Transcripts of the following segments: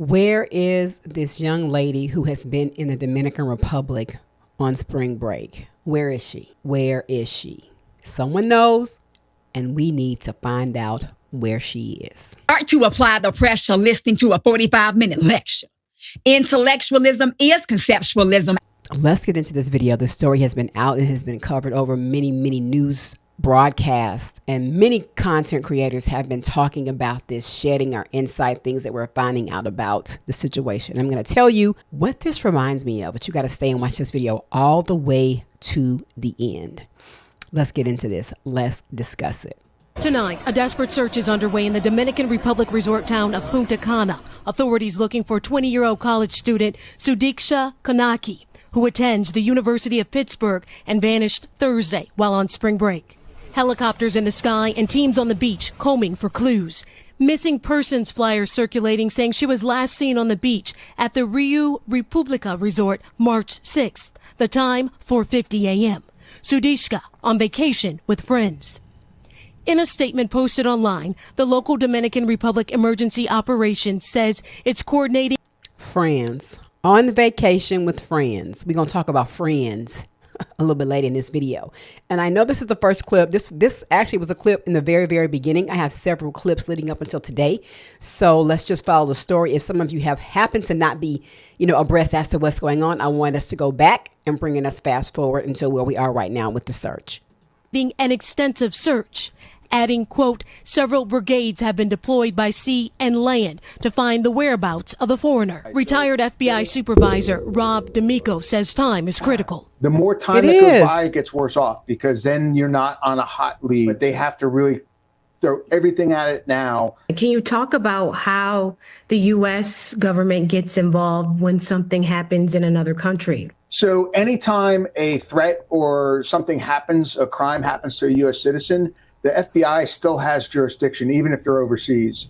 Where is this young lady who has been in the Dominican Republic on spring break? Where is she? Where is she? Someone knows, and we need to find out where she is. Start to apply the pressure listening to a 45-minute lecture. Intellectualism is conceptualism. Let's get into this video. The story has been out. It has been covered over many news broadcasts, and many content creators have been talking about this, shedding our insight, things that we're finding out about the situation. I'm going to tell you what this reminds me of, but you got to stay and watch this video all the way to the end. Let's get into this. Let's discuss it. Tonight, a desperate search is underway in the Dominican Republic resort town of Punta Cana. Authorities looking for 20-year-old college student Sudishika, who attends the University of Pittsburgh and vanished Thursday while on spring break. Helicopters in the sky and teams on the beach combing for clues. Missing persons flyers circulating saying she was last seen on the beach at the Rio Republica resort March 6th. The time, 4:50 a.m. Sudishika on vacation with friends. In a statement posted online, the local Dominican Republic Emergency Operations says it's coordinating friends on vacation with friends. We're going to talk about friends a little bit later in this video. And I know this is the first clip. This actually was a clip in the very beginning. I have several clips leading up until today. So let's just follow the story. If some of you have happened to not be, abreast as to what's going on, I want us to go back and bring us fast forward until where we are right now with the search. Being an extensive search, adding, quote, several brigades have been deployed by sea and land to find the whereabouts of the foreigner. Retired FBI supervisor Rob D'Amico says time is critical. The more time that goes by, it gets worse off, because then you're not on a hot lead. They have to really throw everything at it now. Can you talk about how the U.S. government gets involved when something happens in another country? So anytime a threat or something happens, a crime happens to a U.S. citizen, the FBI still has jurisdiction, even if they're overseas.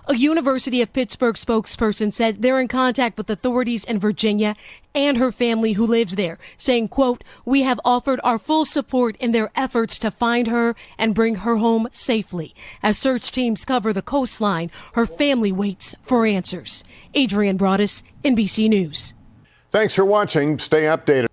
A University of Pittsburgh spokesperson said they're in contact with authorities in Virginia and her family who lives there, saying, quote, we have offered our full support in their efforts to find her and bring her home safely. As search teams cover the coastline, her family waits for answers. Adrian Broadus, NBC News. Thanks for watching. Stay updated.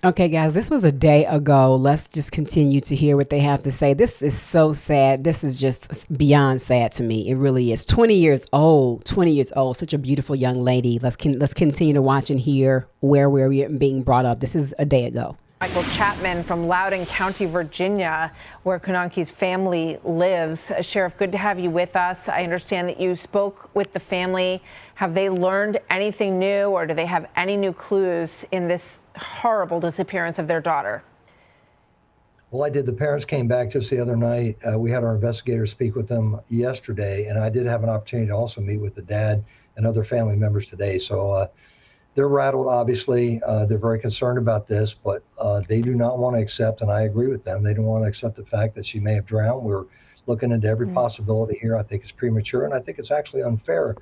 Okay, guys, this was a day ago. Let's just continue to hear what they have to say. This is so sad. This is just beyond sad to me. It really is. 20 years old, such a beautiful young lady. Let's continue to watch and hear where we're being brought up. This is a day ago. Michael Chapman from Loudoun County, Virginia, where Konanki's family lives. Sheriff, good to have you with us. I understand that you spoke with the family. Have they learned anything new, or do they have any new clues in this horrible disappearance of their daughter? Well, I did. The parents came back just the other night. We had our investigators speak with them yesterday, and I did have an opportunity to also meet with the dad and other family members today. So they're rattled, obviously. They're very concerned about this, but they do not want to accept, and I agree with them, they don't want to accept the fact that she may have drowned. We're looking into every possibility here. I think it's premature, and I think it's actually unfair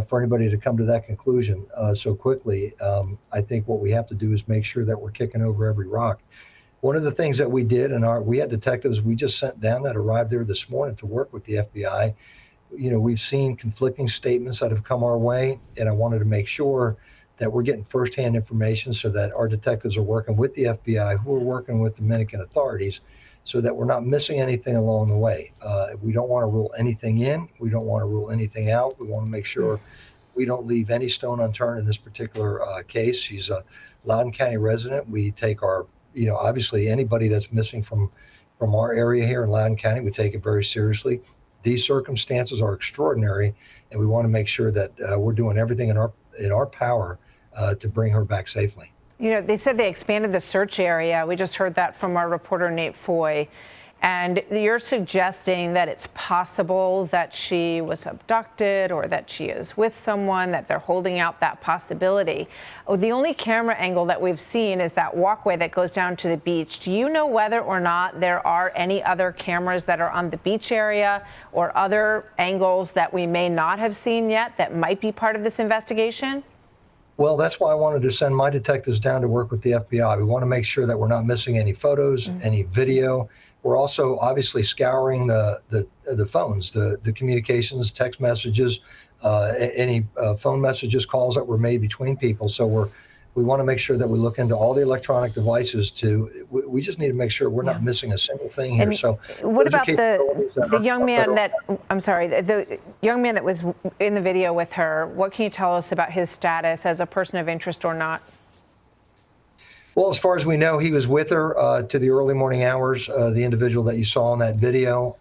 for anybody to come to that conclusion so quickly. I think what we have to do is make sure that we're kicking over every rock. One of the things that we did, and we had detectives we just sent down that arrived there this morning to work with the FBI. We've seen conflicting statements that have come our way, and I wanted to make sure that we're getting firsthand information so that our detectives are working with the FBI, who are working with Dominican authorities, so that we're not missing anything along the way. We don't want to rule anything in. We don't want to rule anything out. We want to make sure we don't leave any stone unturned in this particular case. She's a Loudoun County resident. We take our, obviously anybody that's missing from our area here in Loudoun County, we take it very seriously. These circumstances are extraordinary, and we want to make sure that we're doing everything in our power to bring her back safely. They said they expanded the search area. We just heard that from our reporter, Nate Foy. And you're suggesting that it's possible that she was abducted or that she is with someone, that they're holding out that possibility. Oh, the only camera angle that we've seen is that walkway that goes down to the beach. Do you know whether or not there are any other cameras that are on the beach area or other angles that we may not have seen yet that might be part of this investigation? Well, that's why I wanted to send my detectives down to work with the FBI. We want to make sure that we're not missing any photos, any video. We're also obviously scouring the phones, the communications, text messages, any phone messages, calls that were made between people. So we want to make sure that we look into all the electronic devices. We just need to make sure we're not missing a single thing here. And so what about the young man the young man that was in the video with her? What can you tell us about his status as a person of interest or not? Well, as far as we know, he was with her to the early morning hours. The individual that you saw in that video,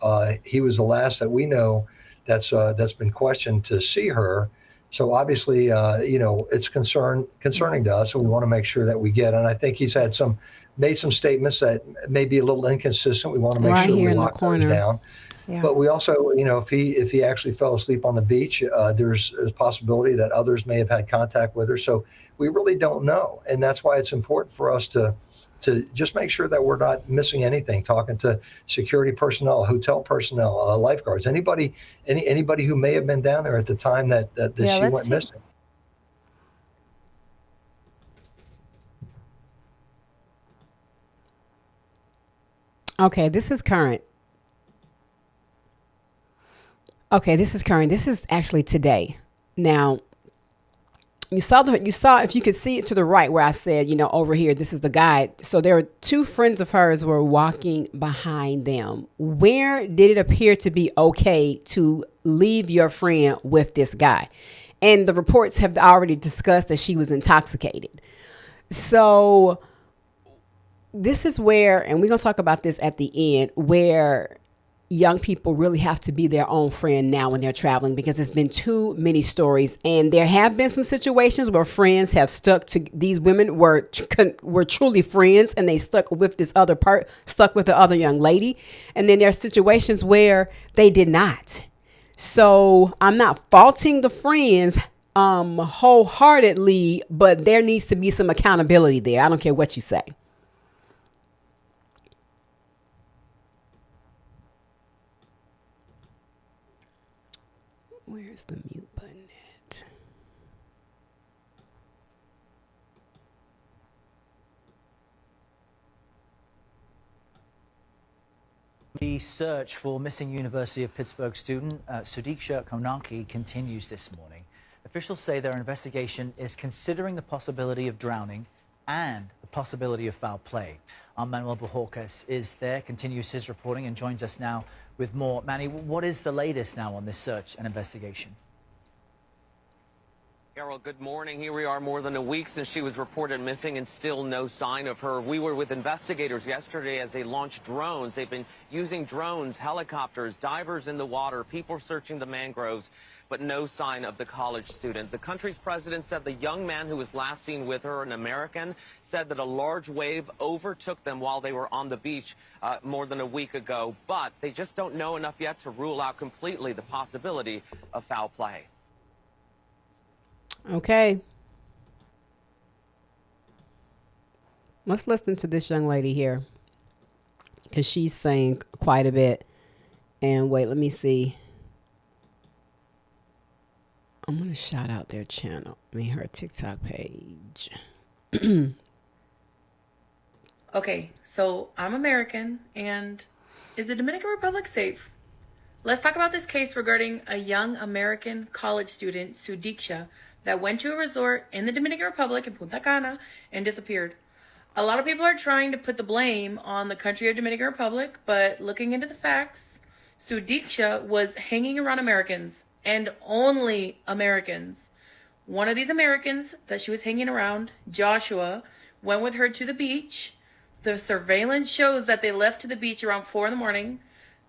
he was the last that we know that's been questioned to see her. So obviously, it's concerning to us, and we want to make sure that we get. And I think he's made some statements that may be a little inconsistent. We want to make sure we lock those down. Yeah. But we also, if he actually fell asleep on the beach, there's a possibility that others may have had contact with her. So we really don't know, and that's why it's important for us to just make sure that we're not missing anything. Talking to security personnel, hotel personnel, lifeguards, anybody who may have been down there at the time that she went missing. Okay, this is current. Okay, this is current. This is actually today. Now, you saw if you could see it to the right where I said, over here, this is the guy. So there were two friends of hers were walking behind them. Where did it appear to be okay to leave your friend with this guy? And the reports have already discussed that she was intoxicated. So this is where, and we're going to talk about this at the end, where young people really have to be their own friend now when they're traveling, because there's been too many stories, and there have been some situations where friends have stuck to these women were truly friends, and they stuck with the other young lady, and then there are situations where they did not. So I'm not faulting the friends wholeheartedly, but there needs to be some accountability there. I don't care what you say. Where's the mute button at? The search for missing University of Pittsburgh student Sudishika Konaki continues this morning. Officials say their investigation is considering the possibility of drowning and the possibility of foul play. Our Manuel Bojorquez is there, continues his reporting, and joins us now with more. Manny, what is the latest now on this search and investigation? Carol, good morning. Here we are more than a week since she was reported missing and still no sign of her. We were with investigators yesterday as they launched drones. They've been using drones, helicopters, divers in the water, people searching the mangroves, but no sign of the college student. The country's president said the young man who was last seen with her, an American, said that a large wave overtook them while they were on the beach more than a week ago. But they just don't know enough yet to rule out completely the possibility of foul play. Okay. Let's listen to this young lady here, because she's saying quite a bit. And wait, let me see. I'm going to shout out their channel. Her TikTok page. Okay, so I'm American, and is the Dominican Republic safe? Let's talk about this case regarding a young American college student, Sudishika, that went to a resort in the Dominican Republic in Punta Cana and disappeared. A lot of people are trying to put the blame on the country of Dominican Republic, but looking into the facts, Sudishika was hanging around Americans, and only Americans. One of these Americans that she was hanging around, Joshua, went with her to the beach. The surveillance shows that they left to the beach around 4 a.m.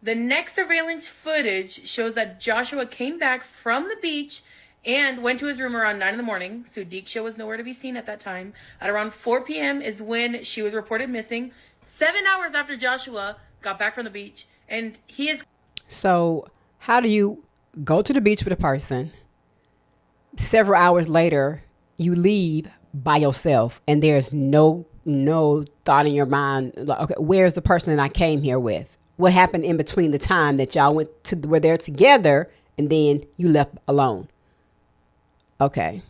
The next surveillance footage shows that Joshua came back from the beach and went to his room around 9 a.m. Sudishika was nowhere to be seen at that time. At around 4 p.m. is when she was reported missing, 7 hours after Joshua got back from the beach. And he is... So how do you go to the beach with a person, several hours later you leave by yourself, and there's no thought in your mind, like, okay, where's the person that I came here with? What happened in between the time that y'all were there together and then you left alone? Okay.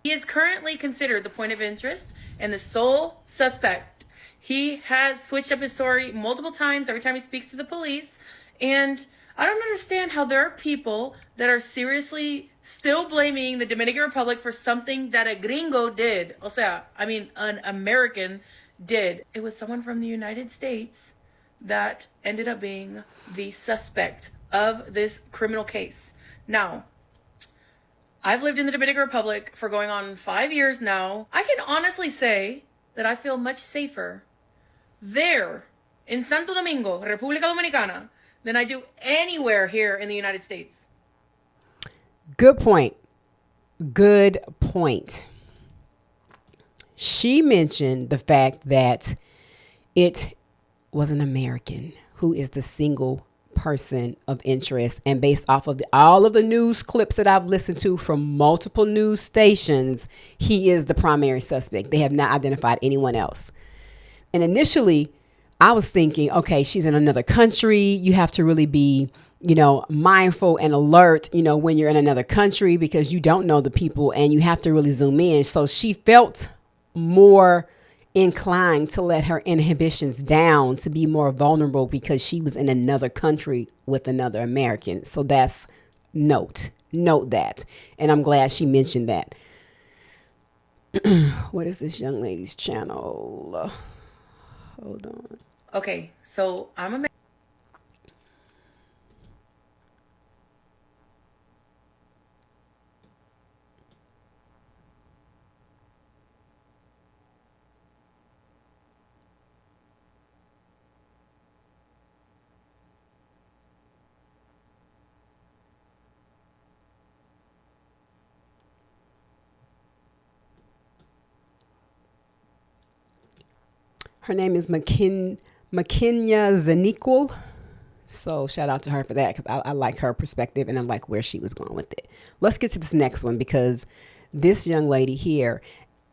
He is currently considered the point of interest and the sole suspect. He has switched up his story multiple times every time he speaks to the police. And I don't understand how there are people that are seriously still blaming the Dominican Republic for something that a gringo did. O sea, I mean, an American did. It was someone from the United States that ended up being the suspect of this criminal case. Now, I've lived in the Dominican Republic for going on 5 years now. I can honestly say that I feel much safer there in Santo Domingo, República Dominicana, than I do anywhere here in the United States. Good point. Good point. She mentioned the fact that it was an American who is the single person of interest. And based off of all of the news clips that I've listened to from multiple news stations, he is the primary suspect. They have not identified anyone else. And initially, I was thinking, okay, she's in another country. You have to really be, mindful and alert, when you're in another country because you don't know the people and you have to really zoom in. So she felt more inclined to let her inhibitions down, to be more vulnerable because she was in another country with another American. So that's note that. And I'm glad she mentioned that. What is this young lady's channel? Hold on. Okay, so I'm a Her name is Makenya Zaniquel. So shout out to her for that because I like her perspective and I like where she was going with it. Let's get to this next one because this young lady here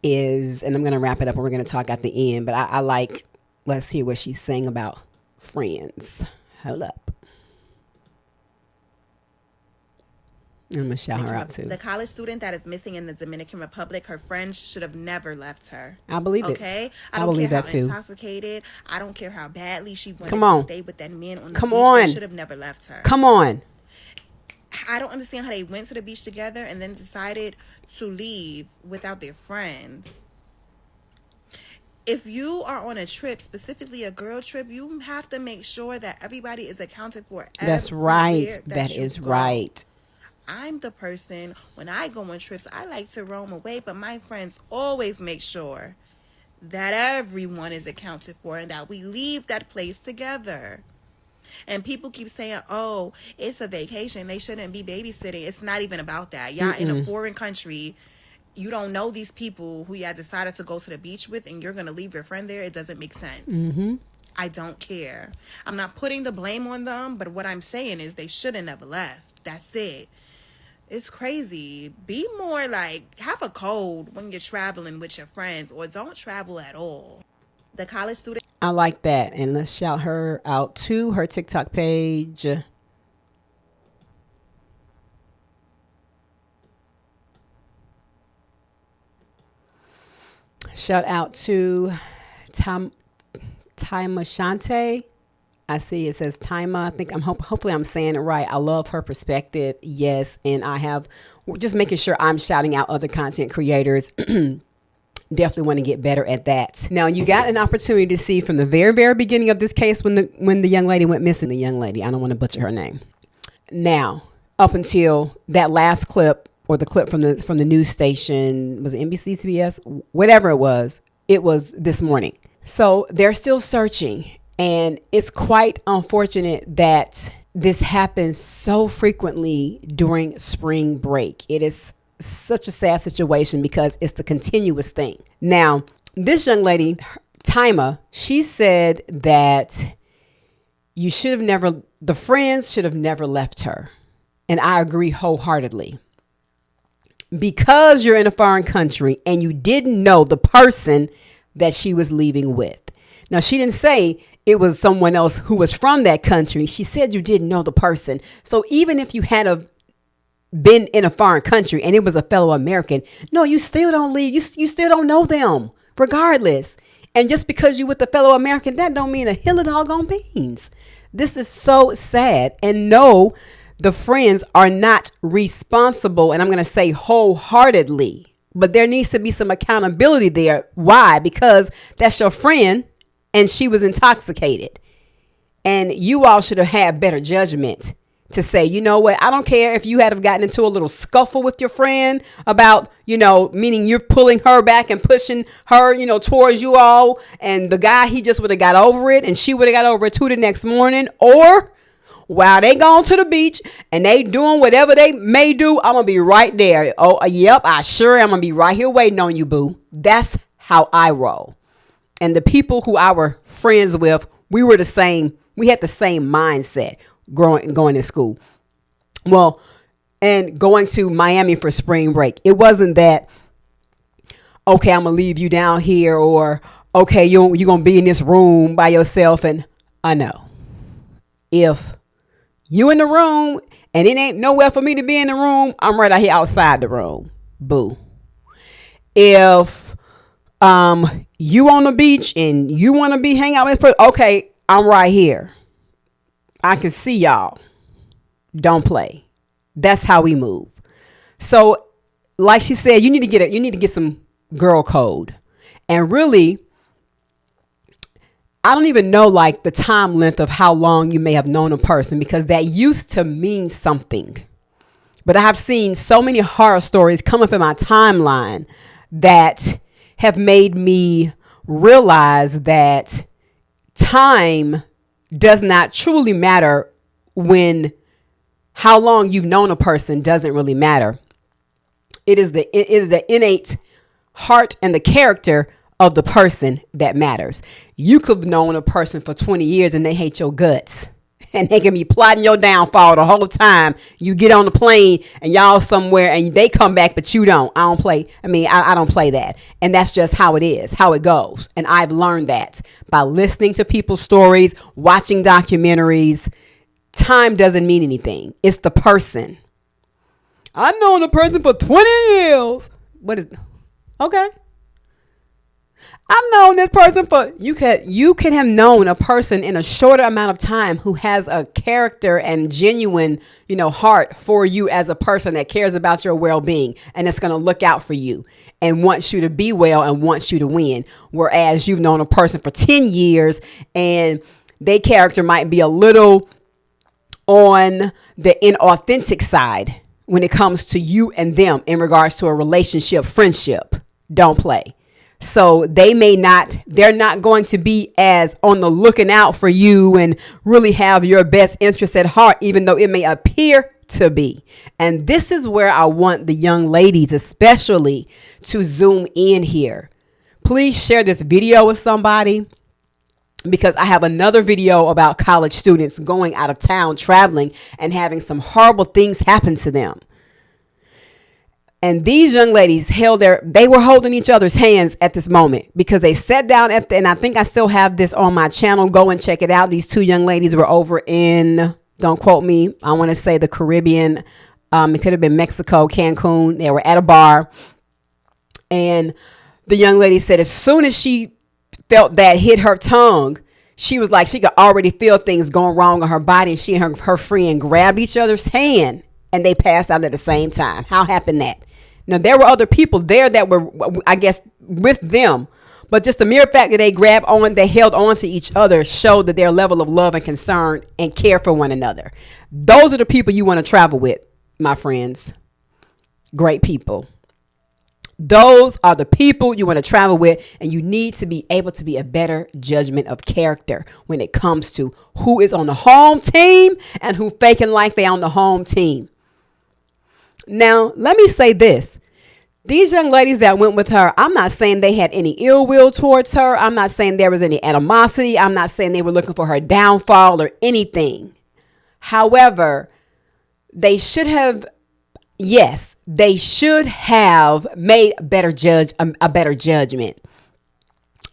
is, and I'm going to wrap it up and we're going to talk at the end, but I like, let's hear what she's saying about friends. Hold up. I'm going to shout her out too. The college student that is missing in the Dominican Republic, her friends should have never left her. I believe it. Okay? I believe that too. Intoxicated. I don't care how badly she wanted to stay with that man on the beach. They should have never left her. Come on. I don't understand how they went to the beach together and then decided to leave without their friends. If you are on a trip, specifically a girl trip, you have to make sure that everybody is accounted for. That's right. That is right. I'm the person, when I go on trips, I like to roam away, but my friends always make sure that everyone is accounted for and that we leave that place together. And people keep saying, oh, it's a vacation. They shouldn't be babysitting. It's not even about that. Y'all in a foreign country, you don't know these people who y'all decided to go to the beach with and you're going to leave your friend there. It doesn't make sense. I don't care. I'm not putting the blame on them, but what I'm saying is they should have never left. That's it. It's crazy. Be more like, have a code when you're traveling with your friends or don't travel at all. The college student. I like that. And let's shout her out to her TikTok page. Shout out to Shante. I see it says Tima. I think hopefully I'm saying it right. I love her perspective. Yes. And I have just making sure I'm shouting out other content creators. Definitely want to get better at that. Now you got an opportunity to see from the very, very beginning of this case when the young lady went missing, the young lady, I don't want to butcher her name. Now, up until that last clip or the clip from the news station, was it NBC, CBS, whatever it was this morning. So they're still searching. And it's quite unfortunate that this happens so frequently during spring break. It is such a sad situation because it's the continuous thing. Now, this young lady, Tima, she said that the friends should have never left her. And I agree wholeheartedly. Because you're in a foreign country and you didn't know the person that she was leaving with. Now, she didn't say it was someone else who was from that country. She said you didn't know the person. So even if you had been in a foreign country and it was a fellow American, no, you still don't leave. You still don't know them regardless. And just because you with a fellow American, that don't mean a hill of doggone beans. This is so sad. And no, the friends are not responsible. And I'm going to say wholeheartedly, but there needs to be some accountability there. Why? Because that's your friend and she was intoxicated. And you all should have had better judgment to say, you know what, I don't care if you had gotten into a little scuffle with your friend about, meaning you're pulling her back and pushing her, towards you all. And the guy, he just would have got over it and she would have got over it too the next morning. Or while they gone to the beach and they doing whatever they may do, I'm going to be right there. Oh, yep, I'm going to be right here waiting on you, boo. That's how I roll. And the people who I were friends with, we were the same. We had the same mindset going to school. Well, and going to Miami for spring break. It wasn't that, okay, I'm going to leave you down here, or, okay, you're going to be in this room by yourself. And I know if you in the room and it ain't nowhere for me to be in the room, I'm right out here outside the room. Boo. If you on the beach and you want to be hang out with, okay, I'm right here. I can see y'all. Don't play. That's how we move. So, like she said, you need to get some girl code. And really, I don't even know like the time length of how long you may have known a person, because that used to mean something. But I have seen so many horror stories come up in my timeline that have made me realize that time does not truly matter when how long you've known a person doesn't really matter. It is the innate heart and the character of the person that matters. You could have known a person for 20 years and they hate your guts. And they can be plotting your downfall the whole time. You get on the plane and y'all somewhere and they come back, but you don't. I don't play. I don't play that. And that's just how it is, how it goes. And I've learned that by listening to people's stories, watching documentaries. Time doesn't mean anything. It's the person. I've known a person for 20 years. Okay. I've known this person for, you can have known a person in a shorter amount of time who has a character and genuine, heart for you as a person that cares about your well-being and that's going to look out for you and wants you to be well and wants you to win. Whereas you've known a person for 10 years and their character might be a little on the inauthentic side when it comes to you and them in regards to a relationship, friendship. Don't play. So they're not going to be as on the looking out for you and really have your best interest at heart, even though it may appear to be. And this is where I want the young ladies, especially, to zoom in here. Please share this video with somebody, because I have another video about college students going out of town, traveling, and having some horrible things happen to them. And these young ladies they were holding each other's hands at this moment because they sat down and I think I still have this on my channel. Go and check it out. These two young ladies were over in, don't quote me, I want to say the Caribbean. It could have been Mexico, Cancun. They were at a bar. And the young lady said as soon as she felt that hit her tongue, she was like, she could already feel things going wrong in her body. And she and her friend grabbed each other's hand and they passed out at the same time. How happened that? Now, there were other people there that were, I guess, with them. But just the mere fact that they held on to each other showed that their level of love and concern and care for one another. Those are the people you want to travel with, my friends. Great people. Those are the people you want to travel with, and you need to be able to be a better judgment of character when it comes to who is on the home team and who faking like they on the home team. Now, let me say this. These young ladies that went with her, I'm not saying they had any ill will towards her. I'm not saying there was any animosity. I'm not saying they were looking for her downfall or anything. However, they should have made a better judgment.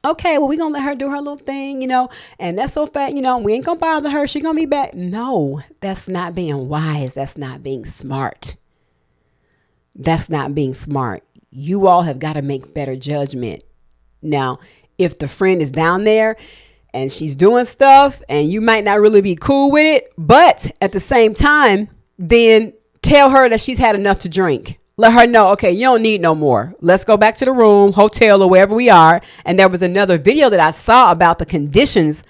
Okay, well, we're going to let her do her little thing, and that's so fat, we ain't going to bother her. She's going to be back. No, that's not being wise. That's not being smart. That's not being smart. You all have got to make better judgment. Now, if the friend is down there and she's doing stuff and you might not really be cool with it, but at the same time, then tell her that she's had enough to drink. Let her know, okay, you don't need no more. Let's go back to the room, hotel, or wherever we are. And there was another video that I saw about the conditions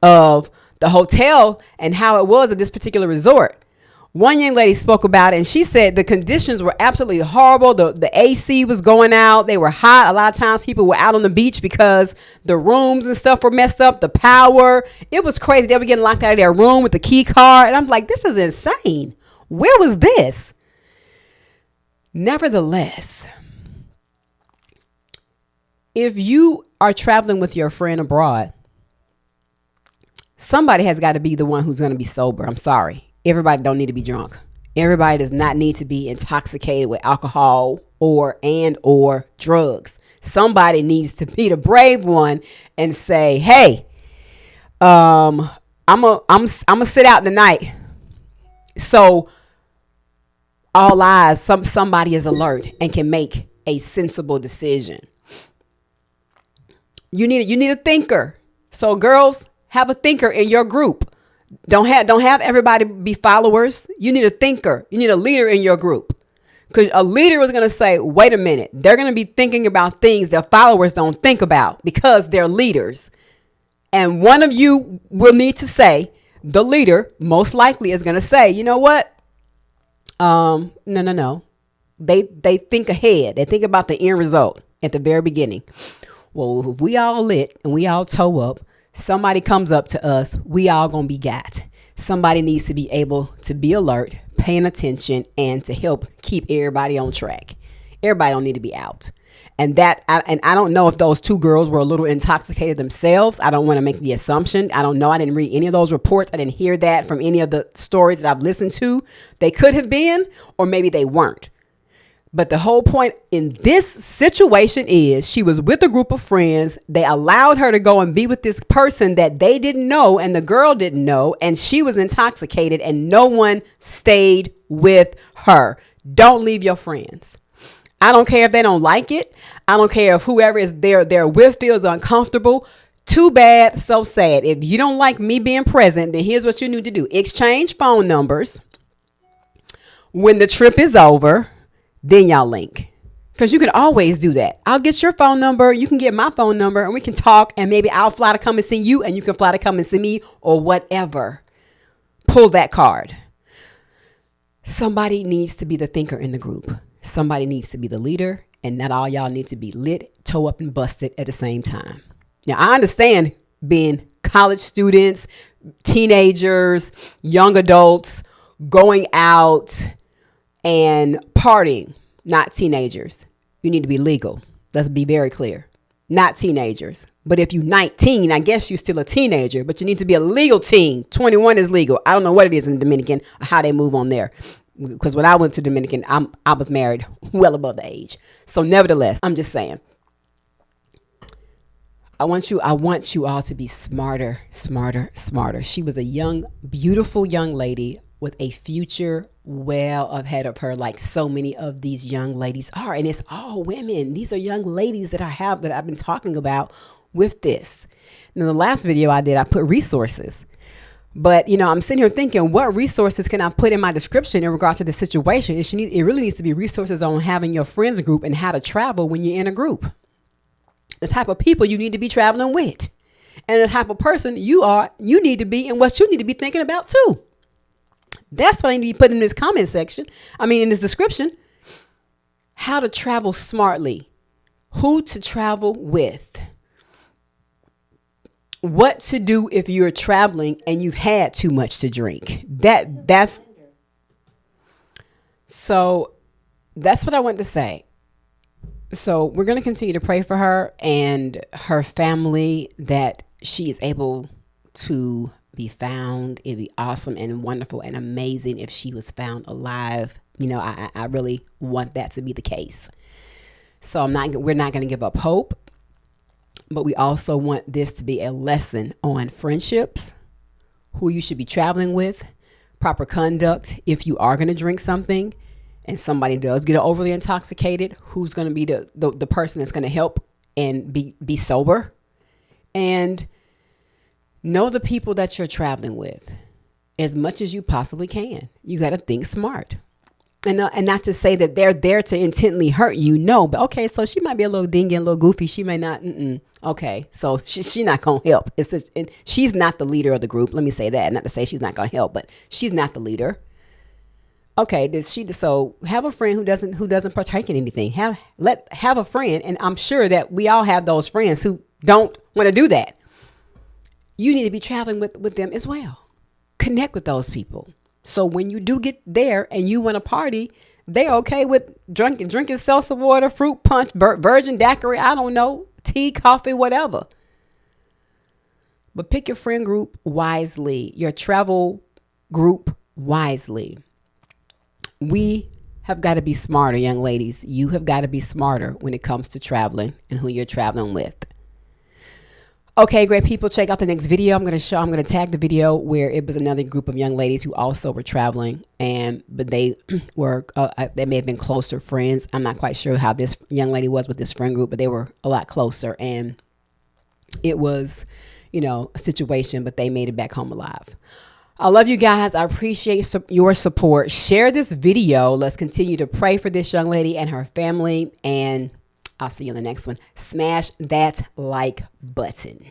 of the hotel and how it was at this particular resort. One young lady spoke about it, and she said the conditions were absolutely horrible. The AC was going out. They were hot. A lot of times people were out on the beach because the rooms and stuff were messed up. The power. It was crazy. They were getting locked out of their room with the key card. And I'm like, this is insane. Where was this? Nevertheless, if you are traveling with your friend abroad, somebody has got to be the one who's going to be sober. I'm sorry. Everybody don't need to be drunk. Everybody does not need to be intoxicated with alcohol or drugs. Somebody needs to be the brave one and say, hey, I'm gonna sit out tonight. So all eyes, somebody is alert and can make a sensible decision. You need a thinker. So girls, have a thinker in your group. Don't have everybody be followers. You need a thinker. You need a leader in your group. Because a leader is going to say, wait a minute. They're going to be thinking about things their followers don't think about because they're leaders. And one of you will need to say, the leader most likely is going to say, you know what? No. They think ahead. They think about the end result at the very beginning. Well, if we all lit and we all toe up, somebody comes up to us, we all gonna be got. Somebody needs to be able to be alert, paying attention, and to help keep everybody on track. Everybody don't need to be out. And I don't know if those two girls were a little intoxicated themselves. I don't want to make the assumption. I don't know. I didn't read any of those reports. I didn't hear that from any of the stories that I've listened to. They could have been, or maybe they weren't. But the whole point in this situation is she was with a group of friends. They allowed her to go and be with this person that they didn't know and the girl didn't know. And she was intoxicated and no one stayed with her. Don't leave your friends. I don't care if they don't like it. I don't care if whoever is they're with feels uncomfortable. Too bad, so sad. If you don't like me being present, then here's what you need to do. Exchange phone numbers. When the trip is over, then y'all link. Because you can always do that. I'll get your phone number. You can get my phone number and we can talk. And maybe I'll fly to come and see you and you can fly to come and see me or whatever. Pull that card. Somebody needs to be the thinker in the group. Somebody needs to be the leader. And not all y'all need to be lit, toe up, and busted at the same time. Now, I understand being college students, teenagers, young adults, going out and partying, not teenagers. You need to be legal. Let's be very clear. Not teenagers. But if you're 19, I guess you're still a teenager, but you need to be a legal teen. 21 is legal. I don't know what it is in Dominican or how they move on there. Because when I went to Dominican, I was married well above the age. So nevertheless, I'm just saying, I want you all to be smarter. She was a young, beautiful young lady with a future well ahead of her, like so many of these young ladies are. And it's all women. These are young ladies that I've been talking about with this. Now, the last video I did, I put resources. But, I'm sitting here thinking, what resources can I put in my description in regard to the situation? It really needs to be resources on having your friends group and how to travel when you're in a group. The type of people you need to be traveling with. And the type of person you need to be and what you need to be thinking about too. That's what I need to put in this comment section. In this description. How to travel smartly. Who to travel with. What to do if you're traveling and you've had too much to drink. That's what I want to say. So we're going to continue to pray for her and her family that she is able to be found. It'd be awesome and wonderful and amazing if she was found alive. I really want that to be the case. So we're not going to give up hope. But we also want this to be a lesson on friendships, who you should be traveling with, proper conduct if you are going to drink something and somebody does get overly intoxicated, who's going to be the person that's going to help and be sober And know the people that you're traveling with as much as you possibly can. You got to think smart. And not to say that they're there to intently hurt you. No, but okay, so she might be a little dingy, a little goofy. She may not. Okay, so she's not going to help. And she's not the leader of the group. Let me say that. Not to say she's not going to help, but she's not the leader. Okay, so have a friend who doesn't partake in anything. Have a friend, and I'm sure that we all have those friends who don't want to do that. You need to be traveling with them as well. Connect with those people. So when you do get there and you want to party, they're okay with drinking seltzer water, fruit punch, virgin daiquiri, I don't know, tea, coffee, whatever. But pick your friend group wisely, your travel group wisely. We have got to be smarter, young ladies. You have got to be smarter when it comes to traveling and who you're traveling with. Okay, great people, check out the next video. I'm going to tag the video where it was another group of young ladies who also were traveling, but they were, they may have been closer friends. I'm not quite sure how this young lady was with this friend group, but they were a lot closer, and it was, a situation, but they made it back home alive. I love you guys. I appreciate your support. Share this video. Let's continue to pray for this young lady and her family, and I'll see you in the next one. Smash that like button.